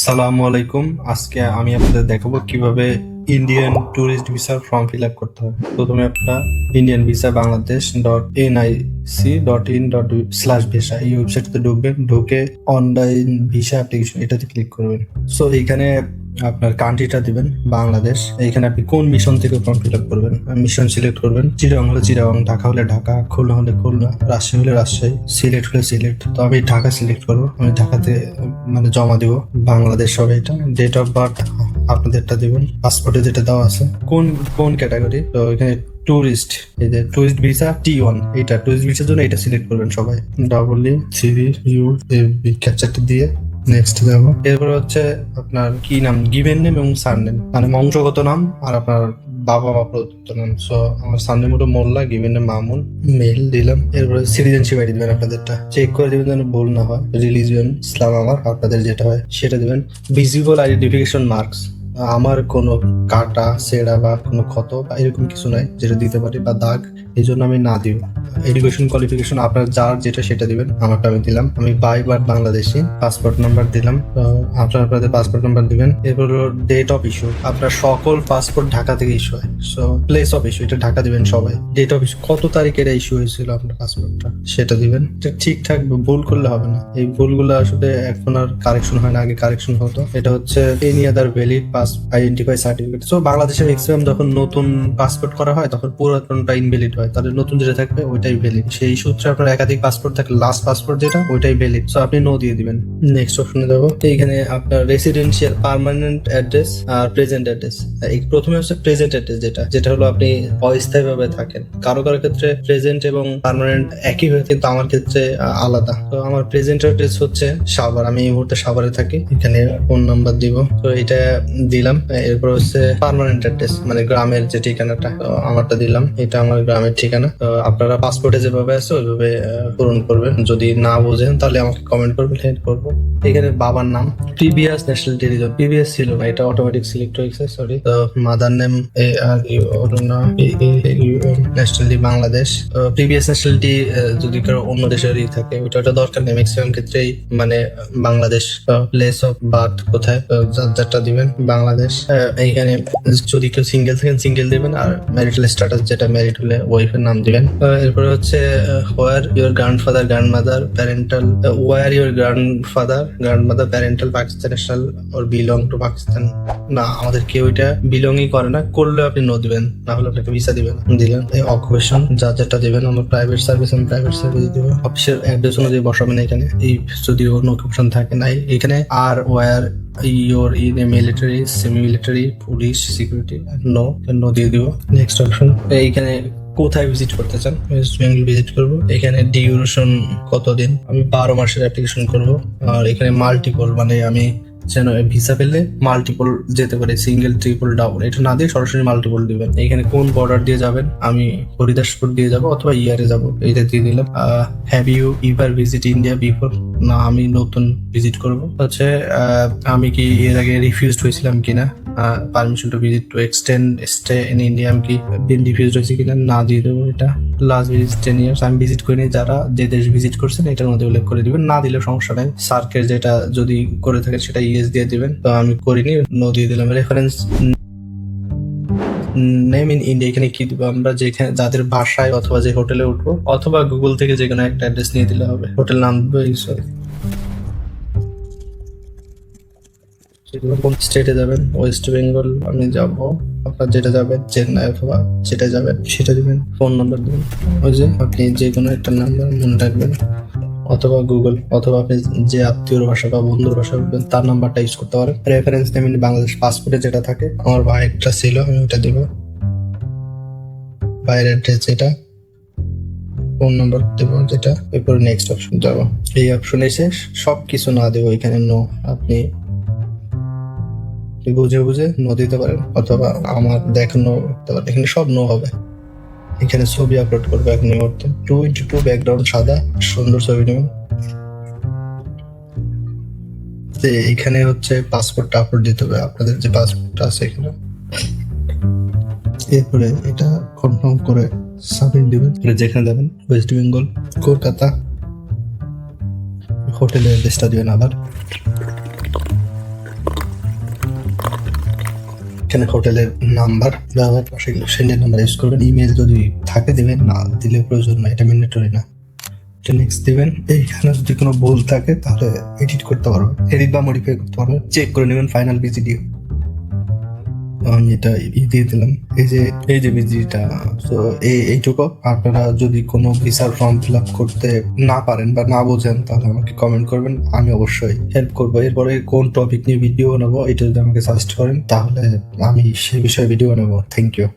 আসসালামু আলাইকুম। আজকে আমি আপনাদের দেখাবো কিভাবে ইন্ডিয়ান ট্যুরিস্ট ভিসার ফর্ম ফিল আপ করতে হয়। প্রথমে আপনারা ইন্ডিয়ান ভিসা bangsladesh.nic.in/visa এই ওয়েবসাইটে ঢুকবেন। ঢুকে অনলাইন ভিসা অ্যাপ্লিকেশন এটাতে ক্লিক করবেন। সো এইখানে আপনার কান্ট্রিটা দিবেন বাংলাদেশ। এইখানে আপনি কোন মিশন থেকে ফর্ম ফিল আপ করবেন মিশন সিলেক্ট করবেন। চিটাগং হলে চিটাগং, ঢাকা হলে ঢাকা, খুলনা হলে খুলনা, রাজশাহী হলে রাজশাহী, সিলেট হলে সিলেট। তো আমি ঢাকা সিলেক্ট করবো। আমি ঢাকাতে জমা দিব। বাংলাদেশ হবে এটা। ডেট অফ বার্থ আপনাদেরটা দিবেন। পাসপোর্টে যেটা দেওয়া আছে কোন কোন ক্যাটাগরি, তো এখানে টুরিস্ট, এই যে টুরিস্ট ভিসা T1, এটা টুরিস্ট ভিসার জন্য এটা সিলেক্ট করবেন সবাই। WCVUAB ক্যাপচারটা দিয়ে নেক্সট যাবো। এরপর হচ্ছে আপনার কি নাম, গিভেন নেম এবং সারনেম, মানে বংশগত নাম আর আপনার বাবা বা প্রদত্ত নাম। সো আমার সারনেম হলো মোল্লা, গিভেন নেম মামুন, মেল দিলাম। এরপরে সিটিজেনশিপ আইডি দিবেন, আপনাদেরটা চেক করে দিবেন যেন ভুল না হয়। রিলিজিয়ন ইসলাম, আমার আপনাদের যেটা হয় সেটা দিবেন। ভিজিবল আইডেন্টিফিকেশন মার্কস, আমার কোনো কাটা ছেঁড়া বা কোনো ক্ষত বা এরকম কিছু নাই যেটা দিতে পারি, বা দাগ, এই জন্য আমি না দিব। এডুকেশন কোয়ালিফিকেশন আপনার যার যেটা সেটা দিবেন। আমারটা আমি দিলাম। আমি by birth Bangladeshi. Passport number দিলাম। আপনাদের পাসপোর্ট নাম্বার দিবেন। এরপর ডেট অফ ইস্যু, আপনার সকল পাসপোর্ট ঢাকা থেকে ইস্যু হয়। সো প্লেস অফ ইস্যু এটা ঢাকা দিবেন সবাই। ডেট অফ ইস্যু কত তারিখে এটা ইস্যু হয়েছিল আপনার পাসপোর্টটা সেটা দিবেন। ঠিকঠাক ভুল করলে হবে না। এই ভুলগুলো আসলে এখন আর কারেকশন হয় না, আগে কারেকশন হতো। এটা হচ্ছে any other valid pass identify certificate. So বাংলাদেশে ম্যাক্সিমাম যখন নতুন পাসপোর্ট করা হয় তখন পুরাতনটা ইনভ্যালিড হয়, তাহলে নতুন যেটা থাকবে ওইটাই ভ্যালিড। সেই সূত্রে আপনার একাধিক পাসপোর্ট থাকলে লাস্ট পাসপোর্ট যেটা ওইটাই ভ্যালিড। সো আপনি নো দিয়ে দিবেন। নেক্সট অপশনে যাবো। এইখানে আপনার রেসিডেন্সিয়াল পার্মানেন্ট অ্যাড্রেস আর প্রেজেন্ট অ্যাড্রেস। প্রথমে হচ্ছে প্রেজেন্ট অ্যাড্রেস, যেটা হলো আপনি অস্থায়ী ভাবে থাকেন। কারো কারো ক্ষেত্রে প্রেজেন্ট এবং পার্মানেন্ট একই হয়ে, কিন্তু আমার ক্ষেত্রে আলাদা। তো আমার প্রেজেন্ট অ্যাড্রেস হচ্ছে সাভার, আমি এই মুহূর্তে সাভারে থাকি। এখানে ফোন নাম্বার দিব, তো এটা দিলাম। এরপর হচ্ছে পার্মানেন্ট অ্যাড্রেস, মানে গ্রামের যে ঠিকানাটা, তো আমারটা দিলাম। এটা আমার গ্রামের ঠিকানা। তো আপনারা পাসপোর্টে যেভাবে আছে ওইভাবে পূরণ করবেন। যদি না বোঝেন তাহলে আমাকে কমেন্ট করবেন, হেল্প করবো। এখানে বাবার নাম, প্রিভিয়াস ন্যাশনালিটি রিজন, প্রিভিয়াস ছিল না, এটা অটোমেটিক সিলেক্ট হয়েছে, সরি। তো mother name nationality Bangladesh. Previous nationality যদি কারো অন্য দেশেরই থাকে ওটা দরকার নেই, ম্যাক্সিমাম ক্ষেত্রেই মানে বাংলাদেশ। প্লেস অফ বার্থ কোথায়, যারটা দিবেন বাংলাদেশ। এইখানে যদি কেউ সিঙ্গেল থাকেন সিঙ্গেল দিবেন, আর ম্যারিটাল স্ট্যাটাস যেটা ম্যারিড হলে ওয়াইফের নাম দিবেন। এরপরে হচ্ছে where your grandfather grandmother parental, were your grandfather grandmother parental Pakistan national or belong to Pakistan. না, আমাদের কেউ এটা বিলংই করে না, করলে আপনি নো দিবেন, না হলে আপনাকে ভিসা দিবেন। দিলেন। এই অকুপেশন যেটা দিবেন, আমার প্রাইভেট সার্ভিস, আমি প্রাইভেট সার্ভিস দিব। অফিসের অ্যাড্রেস অনুযায়ী বসাবেন এখানে। এই যদি অন্য অকুপেশন থাকে নাই এখানে। আর or you're in a military, semi military, police, security, no দিয়ে দিব। নেক্সট অপশন, এইখানে কোথায় ভিজিট করতে চান, ওয়েস্ট বেঙ্গল ভিজিট করবো। এখানে ডিউরেশন কতদিন, আমি 12 মাসের অ্যাপ্লিকেশন করব। আর এখানে মাল্টিপল, মানে আমি যেন ভিসা পেলে মাল্টিপল যেতে পারে, সিঙ্গেল, ট্রিপল, ডাবল, এটা না দিয়ে সরাসরি মাল্টিপল দিবেন। এখানে কোন বর্ডার দিয়ে যাবেন, আমি হরিদাসপুর দিয়ে যাব অথবা ইয়ারে যাব, এইটা দিয়ে দিলাম। Have you ever visit India before, না আমি নতুন ভিজিট করব। হচ্ছে আমি কি এর আগে রিফিউজড হয়েছিলাম কিনা, permission to visit to extend stay in India, আমি কি রিফিউজড হয়েছি কিনা, না দিয়ে দেবো এটা। লাস্ট ভিজিট 10 ইয়ার্স, আমি ভিজিট করিনি, যারা যে দেশ ভিজিট করছেন এটার মধ্যে উল্লেখ করে দিবেন। না দিলে সমস্যা নাই। সার্কের যেটা যদি করে থাকেন সেটা ইয়েস দিয়ে দিবেন, তো আমি করিনি, নো দিয়ে দিলাম। রেফারেন্স নেম ইন ইন্ডিয়া, এখানে কি দিব, আমরা যেখানে যাদের বাসায় অথবা যে হোটেলে উঠবো, অথবা গুগল থেকে যে কোনো একটা অ্যাড্রেস নিয়ে দিলে হবে। হোটেল নাম কোন স্টেটে যাবেন, ওয়েস্ট বেঙ্গল আমি যাব। আপনার যেটা যাবেন চেন্নাই অথবা যেটা যাবেন সেটা দিবেন। ফোন নাম্বার দিবেন, ওই যে আপনি যে কোনো একটা নাম্বার মনে রাখবেন, অথবা গুগল, অথবা আপনি যে আত্মীয়র ভাষা বা বন্ধুর ভাষা বলবেন তার নাম্বারটা ইউজ করতে পারেন। রেফারেন্স নেম ইন বাংলাদেশ, পাসপোর্টে যেটা থাকে, আমার ভাইয়েরটা ছিল আমি ওটা দিব। ভাইয়ের অ্যাড্রেস যেটা, ফোন নাম্বার দেবো যেটা। এরপর নেক্সট অপশন যাব। এই অপশন এসে সবকিছু না দেবো, এখানে নো, আপনি বুঝে বুঝে নো দিতে পারেন, অথবা আমার দেখানো দিতে পারেন। এখানে সব নো হবে। এখানে ছবি আপলোড করবো এক মুহূর্তে। 2:2 ব্যাকগ্রাউন্ড সাদা, সুন্দর ছবি নেবেন। এখানে হচ্ছে পাসপোর্টটা আপলোড দিতে হবে, আপনাদের যে পাসপোর্টটা আছে এখানে। এরপরে এটা কনফার্ম করে সাবমিট দিবেন। যেখানে যাবেন, ওয়েস্ট বেঙ্গল, কলকাতা, হোটেলের অ্যাড্রেসটা দিবেন। আবার এখানে হোটেলের নাম্বার ব্যবহার পাশে সেন্ডের নাম্বার ইউজ করবেন। ইমেল যদি থাকে দিবেন, না দিলে প্রয়োজন না, এটা ম্যান্ডেটরি না। নেক্সট দিবেন। এইখানে যদি কোনো ভুল থাকে তাহলে এডিট করতে পারবেন, এডিট বা মডিফাই করতে পারবেন, চেক করে নেবেন ফাইনাল ভিজিডিও। আমি এটা দিয়ে দিলাম, এই যে ভিজিটা। তো এইটুকু। আপনারা যদি কোনো ভিসার ফর্ম ফিল আপ করতে না পারেন বা না বোঝেন তাহলে আমাকে কমেন্ট করবেন, আমি অবশ্যই হেল্প করবো। এরপরে কোন টপিক নিয়ে ভিডিও বানাবো এটা যদি আমাকে সাজেস্ট করেন তাহলে আমি সে বিষয়ে ভিডিও বানাবো। Thank you.